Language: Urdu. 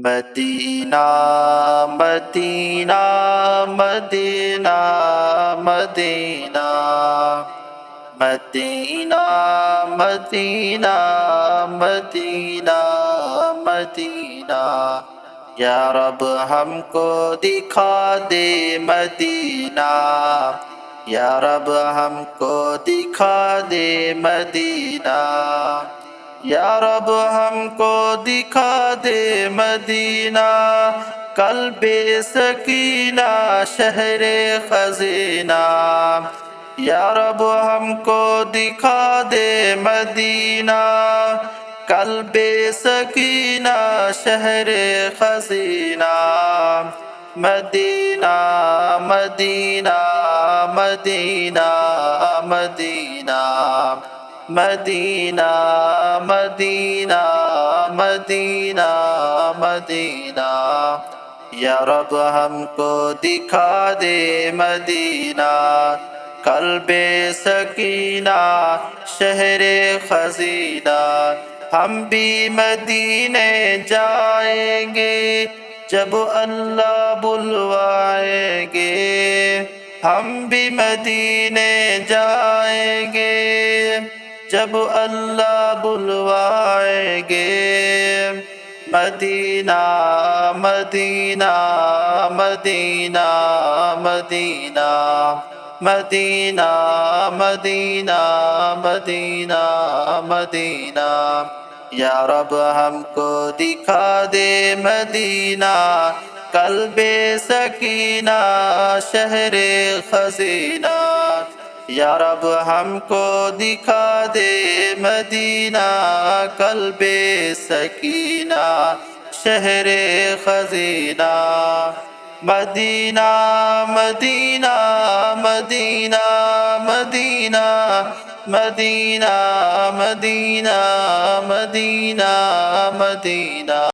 مدینہ مدینہ مدینہ مدینہ مدینہ مدینہ مدینہ مدینہ یا رب ہم کو دکھا دے مدینہ یا رب ہم کو دکھا دے مدینہ یا رب ہم کو دکھا دے مدینہ قلب سکینہ شہر خزینہ یا رب ہم کو دکھا دے مدینہ قلب سکینہ شہر خزینہ مدینہ مدینہ مدینہ مدینہ مدینہ مدینہ مدینہ مدینہ یا رب ہم کو دکھا دے مدینہ قلب سکینہ شہر خزینہ ہم بھی مدینے جائیں گے جب اللہ بلوائیں گے ہم بھی مدینے جائیں گے جب اللہ بلوائیں گے مدینہ مدینہ مدینہ مدینہ مدینہ مدینہ مدینہ مدینہ یا رب ہم کو دکھا دے مدینہ قلب سکینہ شہر خزینہ یا رب ہم کو دکھا دے مدینہ قلب سکینہ شہر خزینہ مدینہ مدینہ مدینہ مدینہ مدینہ مدینہ مدینہ مدینہ